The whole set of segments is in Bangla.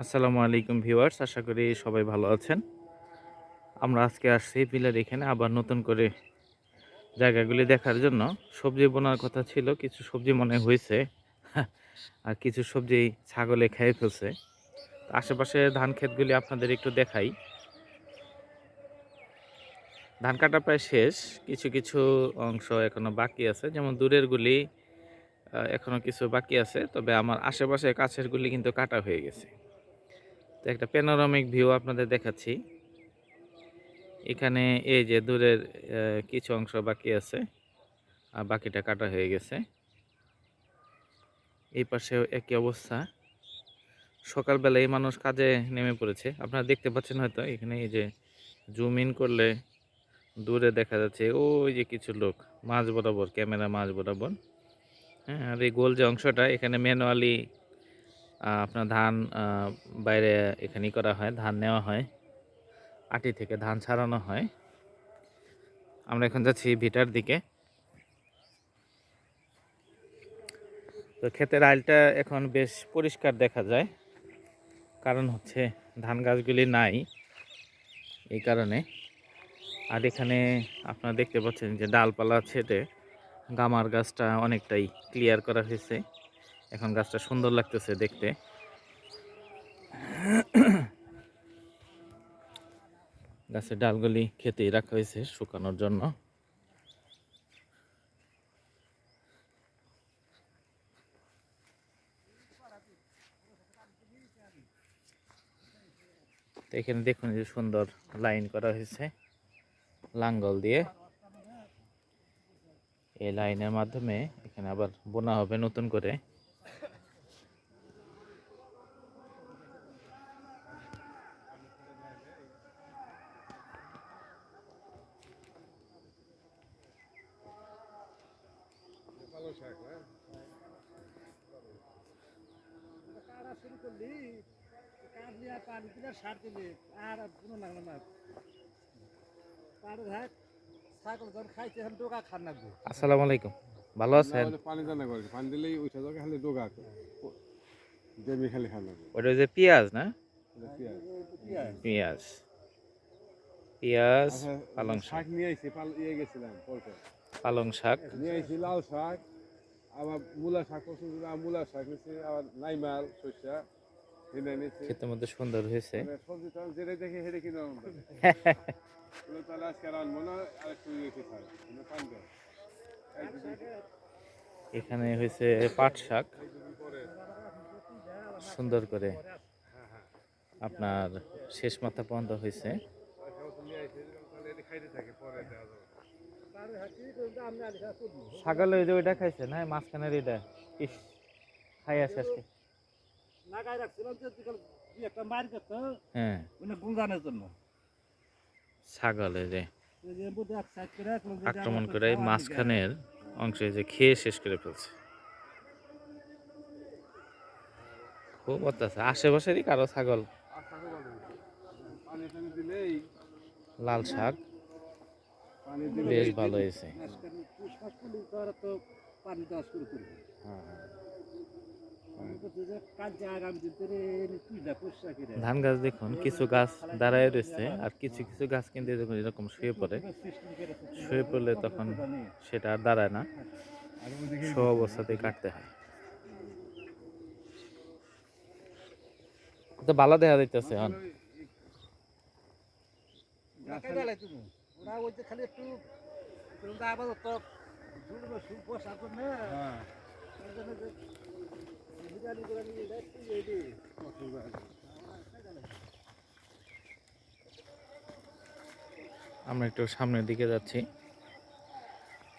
আসসালামু আলাইকুম ভিউয়ার্স, আশা করি সবাই ভালো আছেন। আমরা আজকে আসছি বিলের এখানে আবার নতুন করে জায়গাগুলি দেখার জন্য। সবজি বোনার কথা ছিল, কিছু সবজি মনে হয়েছে আর কিছু সবজি ছাগলে খেয়ে ফেলছে। আশেপাশে ধান ক্ষেতগুলি আপনাদের একটু দেখাই। ধান কাটা প্রায় শেষ, কিছু কিছু অংশ এখনো বাকি আছে, যেমন দূরের গুলি এখনো কিছু বাকি আছে, তবে আমার আশেপাশে কাছের গুলি কিন্তু কাটা হয়ে গেছে। তো একটা প্যানোরামিক ভিউ আপনাদের দেখাচ্ছি। এখানে এই যে দূরের কিছু অংশ বাকি আছে আর বাকিটা কাটা হয়ে গেছে। এই পাশেও একই অবস্থা। সকালবেলা এই মানুষ কাজে নেমে পড়েছে, আপনারা দেখতে পাচ্ছেন হয়তো। এখানে এই যে জুম ইন করলে দূরে দেখা যাচ্ছে ওই যে কিছু লোক মাঝ বরাবর, ক্যামেরা মাঝ বরাবর। হ্যাঁ, আর এই গোল যে অংশটা, এখানে ম্যানুয়ালি আপনার ধান বাইরে এখানেই করা হয়, ধান নেওয়া হয়, আটি থেকে ধান ছাড়ানো হয়। আমরা এখন যাচ্ছি ভিটার দিকে। তো ক্ষেতের আইলটা এখন বেশ পরিষ্কার দেখা যায়, কারণ হচ্ছে ধান গাছগুলি নাই এই কারণে। আর এখানে আপনারা দেখতে পাচ্ছেন যে ডালপালা ছেটে গামার গাছটা অনেকটাই ক্লিয়ার করা হয়েছে। এখন গাছটা সুন্দর লাগতেছে দেখতে। গাছের ডালগুলি খেতেই রাখা হয়েছে শুকানোর জন্য। তো এখানে দেখুন যে সুন্দর লাইন করা হয়েছে লাঙ্গল দিয়ে। এই লাইনের মাধ্যমে এখানে আবার বোনা হবে নতুন করে। আসসালামু আলাইকুম, ভালো আছেন? ওটা যে পেঁয়াজ না? পেঁয়াজ, পেঁয়াজ, পালং শাক নিয়ে আইছি, গেছিলাম পালং শাক, নিয়ে আইছি লাল শাক, আবার মূলা শাক পছন্দ, মূলা শাক নিয়েছি, আবার নাইমাল শস্যা কিনে নিয়েছি। খেতের মধ্যে সুন্দর হয়েছে। সবজি তো যেটা দেখি সেটা কিনে তাহলে আজকে রানবো না, আর একটু ইয়েছি খাই পান দেয়। এখানে হয়েছে পাট শাক, সুন্দর করে আপনার শেষ মাথা পর্যন্ত হয়েছে। ছাগল ওই যে ওইটা খাইছে না, মাঝখানের এটা ইস খাই আসে আজকে। হ্যাঁ, ছাগল এই যে আক্রমণ করে মাঝখানের অংশে যে খেয়ে শেষ করে ফেলছে। খুব অত্যাচার, আশেপাশেরই কারো ছাগল। লাল শাক বেশ ভালো হয়েছে। ধান গাছ দেখুন, কিছু গাছ দাঁড়ায় রয়েছে আর কিছু কিছু গাছ কিন্তু দেখুন এরকম শুয়ে পড়ে। শুয়ে পড়লে তখন সেটা আর দাঁড়ায় না, সব অবস্থাতেই কাটতে হয়। তো ভালো দেখা যাইতেছে এখন। আমরা একটু সামনের দিকে যাচ্ছি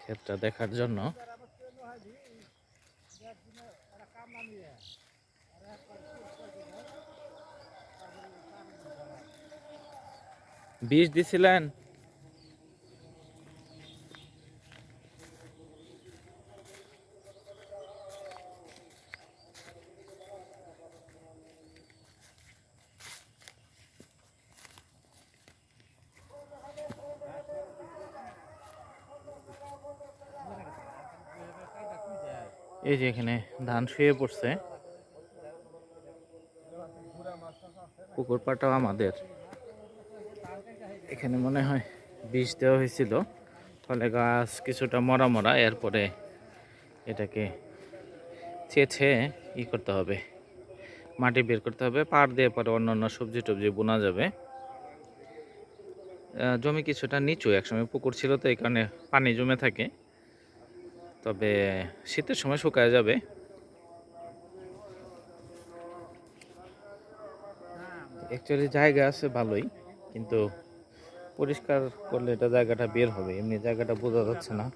ক্ষেতটা দেখার জন্য। বীজ দিছিলেন? এই যে এখানে ধান শুয়ে পড়ছে। পুকুর পাড়টাও আমাদের। এখানে মনে হয় বিষ দেওয়া হয়েছিল, ফলে গাছ কিছুটা মরা মরা। এরপরে এটাকে চেঁচে করতে হবে, মাটি বের করতে হবে, পাড় দিয়ে পরে অন্যান্য সবজি টবজি বোনা যাবে। জমি কিছুটা নিচু, একসময় পুকুর ছিল তো এই কারণে পানি জমে থাকে, তবে শীতের সময় শুকায় যাবে। অ্যাকচুয়ালি জায়গা আছে ভালোই, কিন্তু পরিষ্কার করলে এটা জায়গাটা বের হবে, এমনি জায়গাটা বোঝা যাচ্ছে না।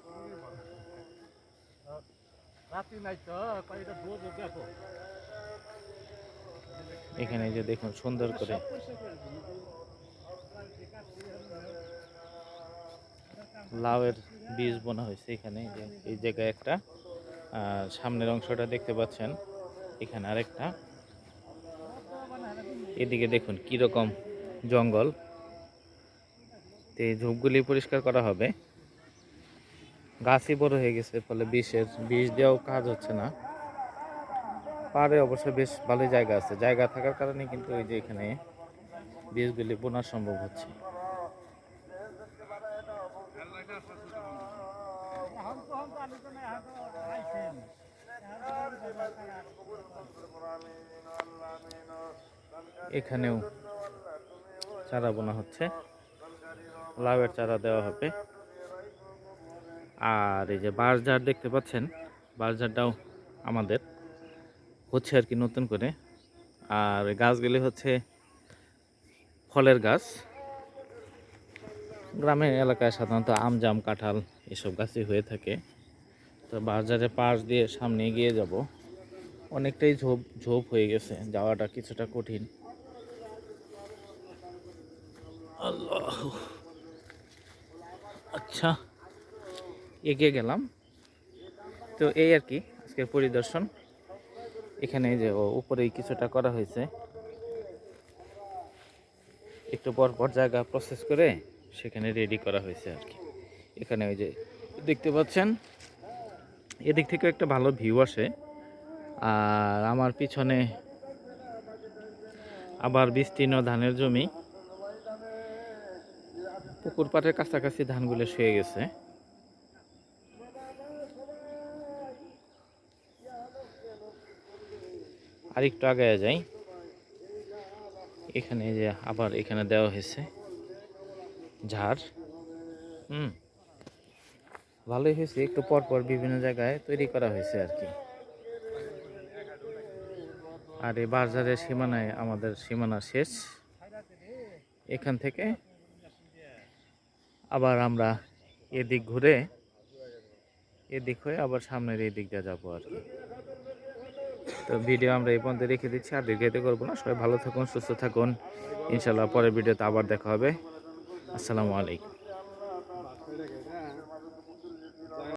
এখানে যে দেখুন সুন্দর করে লাউয়ের বীজ বোনা হয়েছে। এখানে এই জায়গায় একটা, আর সামনের অংশটা দেখতে পাচ্ছেন, এখানে আরেকটা। এদিকে দেখুন কিরকম জঙ্গল। তো এই ঝোপগুলি পরিষ্কার করা হবে। গাছই বড় হয়ে গেছে, ফলে বিষ দেওয়াও কাজ হচ্ছে না। পাড়ে অবশ্য বেশ ভালোই জায়গা আছে, জায়গা থাকার কারণে কিন্তু ওই যে এখানে বীজগুলি বোনা সম্ভব হচ্ছে। এখানেও চারা বোনা হচ্ছে, লাউয়ের চারা দেওয়া হবে। আর এই যে বাঁশঝাড় দেখতে পাচ্ছেন, বাঁশঝাড়টাও আমাদের হচ্ছে আর কি নতুন করে। আর গাছগুলি হচ্ছে ফলের গাছ। গ্রামের এলাকায় সাধারণত আম জাম কাঁঠাল এসব গাছই হয়ে থাকে। তো বাজারে পাশ দিয়ে সামনে এগিয়ে যাব, অনেকটাই ঝোপ ঝোপ হয়ে গেছে, যাওয়াটা কিছুটা কঠিন। আল্লাহ, আচ্ছা এগিয়ে গেলাম। তো এই আর কি আজকের পরিদর্শন। এখানে যে উপরেই কিছুটা করা হয়েছে, একটু পর পর জায়গা প্রসেস করে সেখানে রেডি করা হয়েছে আর কি। এখানে ওই যে দেখতে পাচ্ছেন, এদিক থেকে একটা ভালো ভিউ আসে। আর আমার পিছনে আবার বিস্তীর্ণ ধানের জমি, পুকুর পাড়ের কাছাকাছি ধানগুলো শুয়ে গেছে। আর একটু আগে যাই, এখানে যে আবার এখানে দেওয়া হয়েছে ঝাড়। ভালোই হয়েছে, একটু পর পর বিভিন্ন জায়গায় তৈরি করা হয়েছে আর কি। আর এই বাজারের সীমানায় আমাদের সীমানা শেষ। এখান থেকে আবার আমরা এদিক ঘুরে এদিক হয়ে আবার সামনের এই দিকটা যাবো আর কি। তো ভিডিও আমরা এই পর্যন্ত রেখে দিচ্ছি, আর দীর্ঘায়িত করবো না। সবাই ভালো থাকুন, সুস্থ থাকুন। ইনশাল্লাহ পরের ভিডিওতে আবার দেখা হবে। আসসালামু আলাইকুম।